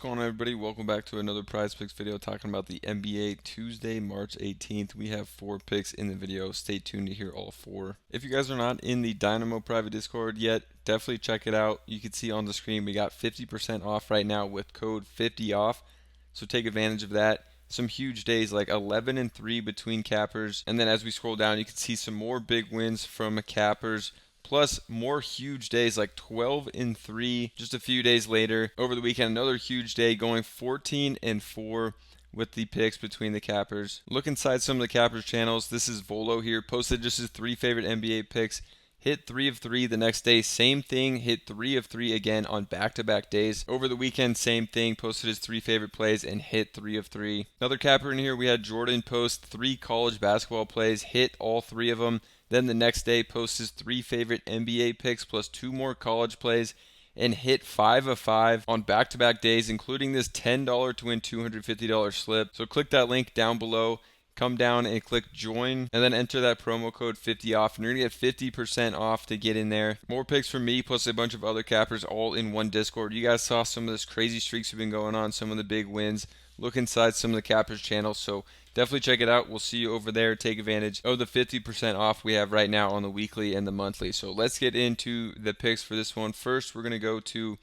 What's going on, everybody? Welcome back to another Prize Picks video talking about the NBA Tuesday, March 18th. We have 4 picks in the video. Stay tuned to hear all 4. If you guys are not in the Dynamo private Discord yet, definitely check it out. You can see on the screen we got 50% off right now with code 50OFF. So take advantage of that. Some huge days like 11 and 3 between cappers. And then as we scroll down, you can see some more big wins from cappers. Plus more huge days like 12 and 3 just a few days later. Over the weekend, another huge day going 14 and 4 with the picks between the cappers. Look inside some of the cappers channels. This is Volo here. Posted just his 3 favorite NBA picks. Hit 3 of 3 the next day. Same thing. Hit 3 of 3 again on back-to-back days. Over the weekend, same thing. Posted his 3 favorite plays and hit 3 of 3. Another capper in here, we had Jordan post 3 college basketball plays. Hit all 3 of them. Then the next day, posts his 3 favorite NBA picks plus 2 more college plays and hit 5 of 5 on back-to-back days, including this $10 to win $250 slip. So click that link down below. Come down and click join and then enter that promo code 50OFF and you're going to get 50% off to get in there. More picks from me plus a bunch of other cappers all in one Discord. You guys saw some of this crazy streaks have been going on, some of the big wins. Look inside some of the cappers channels, so definitely check it out. We'll see you over there. Take advantage of the 50% off we have right now on the weekly and the monthly. So let's get into the picks for this one. First, we're going to go to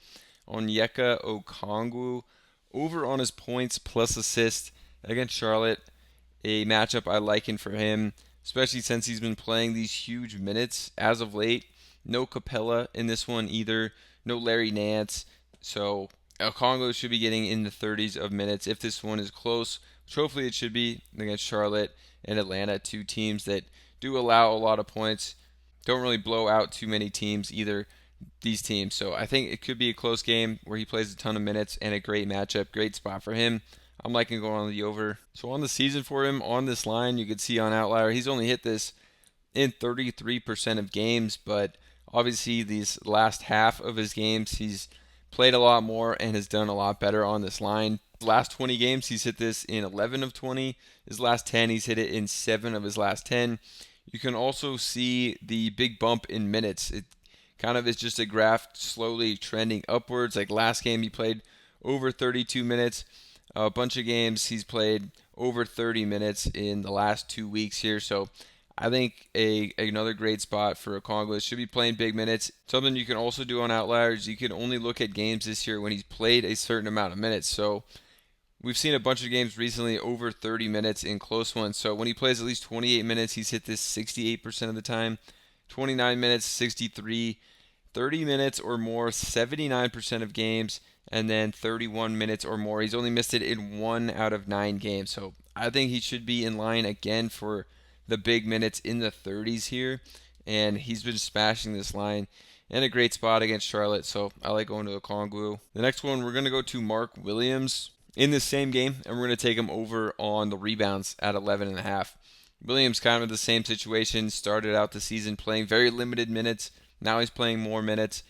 Onyeka Okongwu over on his points plus assist against Charlotte. A matchup I liken for him, especially since he's been playing these huge minutes as of late. No Capella in this one either. No Larry Nance. So Congo should be getting in the 30s of minutes if this one is close, which hopefully it should be against Charlotte and Atlanta, 2 teams that do allow a lot of points. Don't really blow out too many teams either, these teams. So I think it could be a close game where he plays a ton of minutes and a great matchup, great spot for him. I'm liking going on the over. So on the season for him, on this line, you can see on Outlier, he's only hit this in 33% of games, but obviously these last half of his games, he's played a lot more and has done a lot better on this line. Last 20 games, he's hit this in 11 of 20. His last 10, he's hit it in 7 of his last 10. You can also see the big bump in minutes. It kind of is just a graph slowly trending upwards. Like last game, he played over 32 minutes. A bunch of games he's played over 30 minutes in the last 2 weeks here. So I think another great spot for Okongwu. Should be playing big minutes. Something you can also do on Outliers, you can only look at games this year when he's played a certain amount of minutes. So we've seen a bunch of games recently over 30 minutes in close ones. So when he plays at least 28 minutes, he's hit this 68% of the time. 29 minutes, 63. 30 minutes or more, 79% of games, and then 31 minutes or more. He's only missed it in 1 out of 9 games. So I think he should be in line again for the big minutes in the 30s here. And he's been smashing this line in a great spot against Charlotte. So I like going to Okongwu. The next one, we're going to go to Mark Williams in the same game, and we're going to take him over on the rebounds at 11.5. Williams kind of in the same situation. Started out the season playing very limited minutes. Now he's playing more minutes,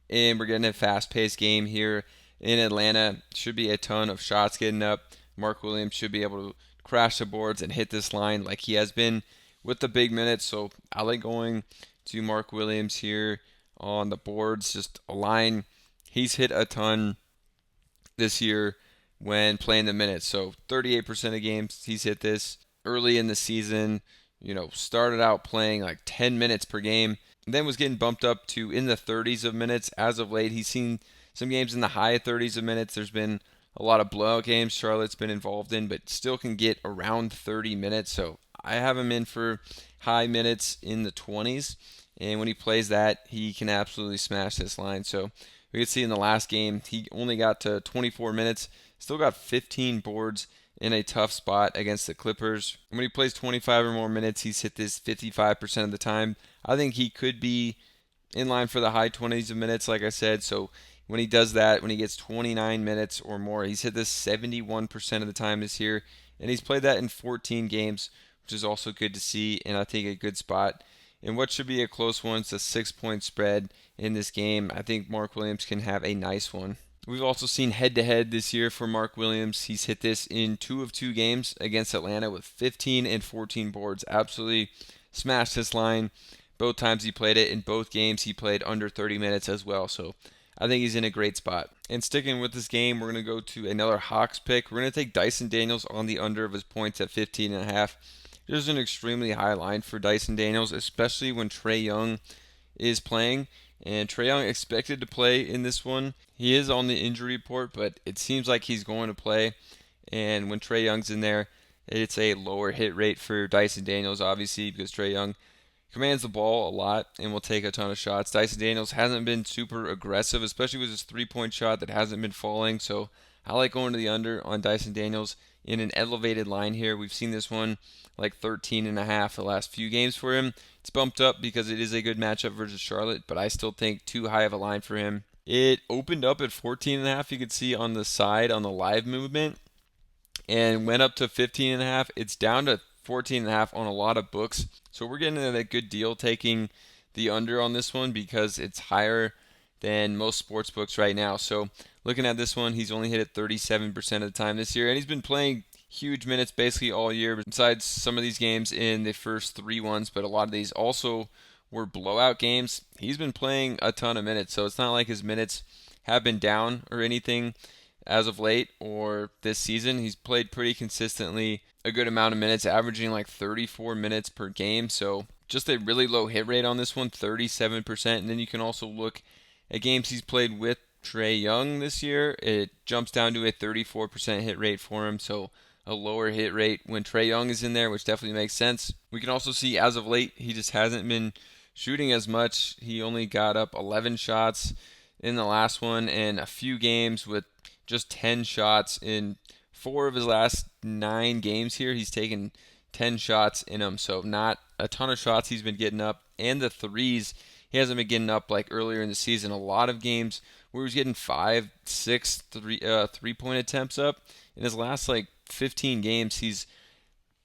and we're getting a fast-paced game here in Atlanta. Should be a ton of shots getting up. Mark Williams should be able to crash the boards and hit this line like he has been with the big minutes. So I like going to Mark Williams here on the boards. Just a line he's hit a ton this year when playing the minutes. So 38% of games he's hit this early in the season. Started out playing like 10 minutes per game. Then was getting bumped up to in the 30s of minutes as of late. He's seen some games in the high 30s of minutes. There's been a lot of blowout games Charlotte's been involved in, but still can get around 30 minutes. So I have him in for high minutes in the 20s. And when he plays that, he can absolutely smash this line. So we could see in the last game, he only got to 24 minutes, still got 15 boards in a tough spot against the Clippers. When he plays 25 or more minutes, he's hit this 55% of the time. I think he could be in line for the high 20s of minutes, like I said. So when he does that, when he gets 29 minutes or more, he's hit this 71% of the time this year. And he's played that in 14 games, which is also good to see, and I think a good spot. And what should be a close one, it's a 6-point spread in this game. I think Mark Williams can have a nice one. We've also seen head-to-head this year for Mark Williams. He's hit this in 2 of 2 games against Atlanta with 15 and 14 boards. Absolutely smashed this line. Both times he played it. In both games, he played under 30 minutes as well. So I think he's in a great spot. And sticking with this game, we're going to go to another Hawks pick. We're going to take Dyson Daniels on the under of his points at 15.5. There's an extremely high line for Dyson Daniels, especially when Trae Young is playing. And Trae Young expected to play in this one. He is on the injury report, but it seems like he's going to play. And when Trae Young's in there, it's a lower hit rate for Dyson Daniels, obviously, because Trae Young commands the ball a lot and will take a ton of shots. Dyson Daniels hasn't been super aggressive, especially with his three-point shot that hasn't been falling. So I like going to the under on Dyson Daniels in an elevated line here. We've seen this one like 13.5 the last few games for him. It's bumped up because it is a good matchup versus Charlotte, but I still think too high of a line for him. It opened up at 14.5. You could see on the side on the live movement, and went up to 15.5. It's down to 14.5 on a lot of books. So we're getting at a good deal taking the under on this one because it's higher than most sports books right now. So looking at this one, he's only hit it 37% of the time this year, and he's been playing huge minutes basically all year, besides some of these games in the first three ones, but a lot of these also were blowout games. He's been playing a ton of minutes, so it's not like his minutes have been down or anything as of late or this season. He's played pretty consistently a good amount of minutes, averaging like 34 minutes per game. So just a really low hit rate on this one, 37%. And then you can also look at games he's played with Trae Young this year. It jumps down to a 34% hit rate for him. So a lower hit rate when Trae Young is in there, which definitely makes sense. We can also see as of late, he just hasn't been shooting as much. He only got up 11 shots in the last one, and a few games with just 10 shots. In 4 of his last 9 games here, he's taken 10 shots in them, so not a ton of shots he's been getting up. And the threes, he hasn't been getting up like earlier in the season. A lot of games where he was getting 5, 6 three-point attempts up. In his last like 15 games, he's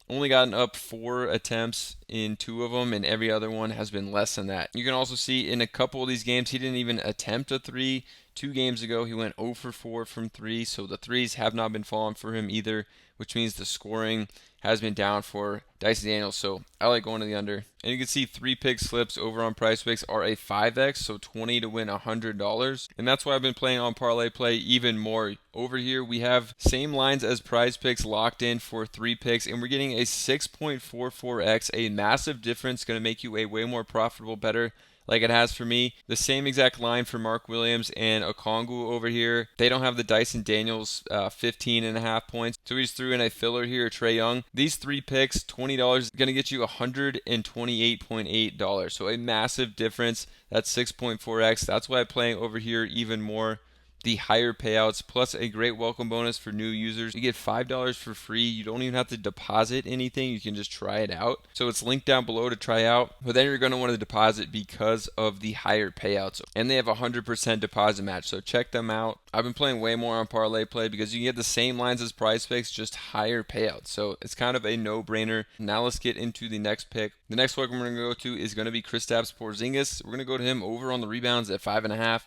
only gotten up 4 attempts in 2 of them, and every other one has been less than that. You can also see in a couple of these games, he didn't even attempt a 3. 2 games ago, he went 0 for 4 from 3, so the threes have not been falling for him either, which means the scoring has been down for Dyson Daniels, so I like going to the under. And you can see 3 pick slips over on Prizepicks are a 5x, so 20 to win $100. And that's why I've been playing on Parlay Play even more. Over here, we have same lines as Prizepicks locked in for 3 picks, and we're getting a 6.44x, a massive difference, going to make you a way more profitable better like it has for me. The same exact line for Mark Williams and Okongwu over here. They don't have the Dyson Daniels 15.5 points. So we just threw in a filler here, Trae Young. These 3 picks, $20, is going to get you $128.8. So a massive difference. That's 6.4x. That's why I'm playing over here even more. The higher payouts, plus a great welcome bonus for new users. You get $5 for free. You don't even have to deposit anything. You can just try it out. So it's linked down below to try out. But then you're going to want to deposit because of the higher payouts. And they have a 100% deposit match. So check them out. I've been playing way more on Parlay Play because you can get the same lines as Prizepicks, just higher payouts. So it's kind of a no-brainer. Now let's get into the next pick. The next one we're going to go to is going to be Kristaps Porzingis. We're going to go to him over on the rebounds at 5.5.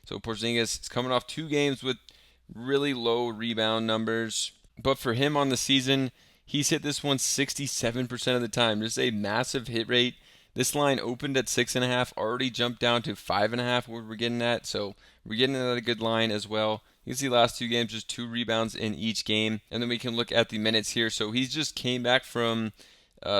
So Porzingis is coming off 2 games with really low rebound numbers. But for him on the season, he's hit this one 67% of the time. Just a massive hit rate. This line opened at 6.5, already jumped down to 5.5 where we're getting at. So we're getting at a good line as well. You can see last 2 games, just 2 rebounds in each game. And then we can look at the minutes here. So he's just came back from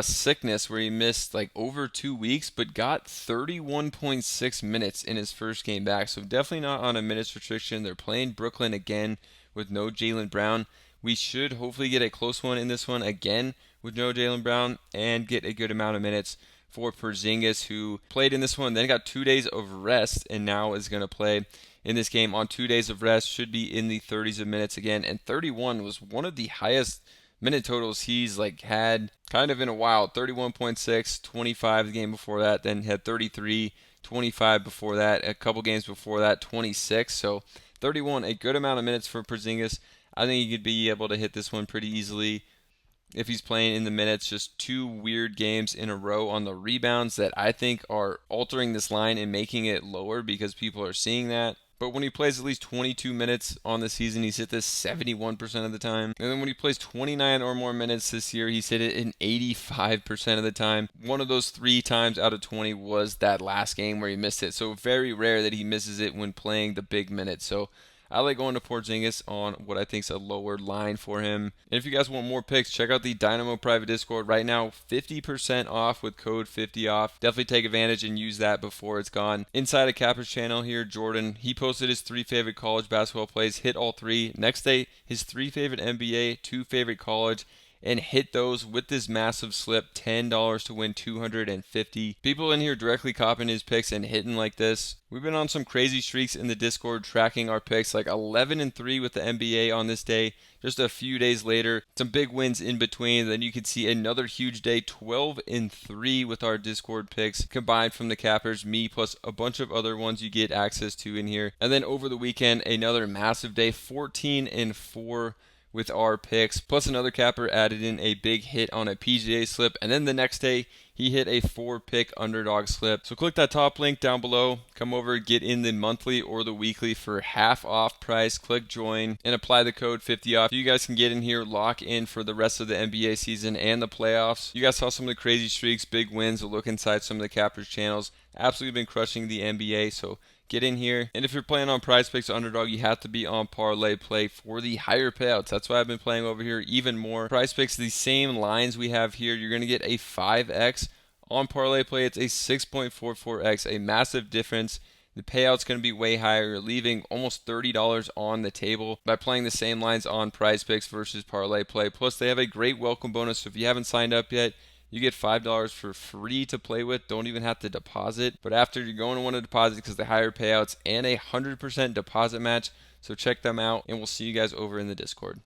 sickness where he missed like over 2 weeks, but got 31.6 minutes in his first game back. So definitely not on a minutes restriction. They're playing Brooklyn again with no Jaylen Brown. We should hopefully get a close one in this one again with no Jaylen Brown and get a good amount of minutes for Porzingis, who played in this one, then got 2 days of rest, and now is going to play in this game on 2 days of rest. Should be in the 30s of minutes again, and 31 was one of the highest minute totals he's like had kind of in a while. 31.6, 25 the game before that, then had 33, 25 before that, a couple games before that, 26. So 31, a good amount of minutes for Porzingis. I think he could be able to hit this one pretty easily if he's playing in the minutes. Just 2 weird games in a row on the rebounds that I think are altering this line and making it lower because people are seeing that. But when he plays at least 22 minutes on the season, he's hit this 71% of the time. And then when he plays 29 or more minutes this year, he's hit it in 85% of the time. One of those 3 times out of 20 was that last game where he missed it. So very rare that he misses it when playing the big minutes. So I like going to Porzingis on what I think is a lower line for him. And if you guys want more picks, check out the Dynamo private Discord. Right now, 50% off with code 50OFF. Definitely take advantage and use that before it's gone. Inside of Capper's channel here, Jordan, he posted his 3 favorite college basketball plays, hit all 3. Next day, his 3 favorite NBA, 2 favorite college, and hit those with this massive slip, $10 to win $250. People in here directly copying his picks and hitting like this. We've been on some crazy streaks in the Discord tracking our picks, like 11-3 with the NBA on this day. Just a few days later, some big wins in between. Then you can see another huge day, 12-3 with our Discord picks combined from the cappers, me plus a bunch of other ones you get access to in here. And then over the weekend, another massive day, 14-4 with our picks, plus another capper added in a big hit on a PGA slip, and then the next day he hit a 4-pick underdog slip. So click that top link down below, come over, get in the monthly or the weekly for half off price, click join, and apply the code 50OFF. You guys can get in here, lock in for the rest of the NBA season and the playoffs. You guys saw some of the crazy streaks, big wins. We'll look inside some of the cappers channels. Absolutely been crushing the NBA, so get in here. And if you're playing on Prizepicks Underdog, you have to be on parlay play for the higher payouts. That's why I've been playing over here even more. Prizepicks, the same lines we have here, you're going to get a 5x. On parlay play, it's a 6.44x, a massive difference. The payout's going to be way higher. You're leaving almost $30 on the table by playing the same lines on Prizepicks versus parlay play. Plus, they have a great welcome bonus. So if you haven't signed up yet, you get $5 for free to play with. Don't even have to deposit. But after, you're going to want to deposit because the higher payouts and a 100% deposit match. So check them out, and we'll see you guys over in the Discord.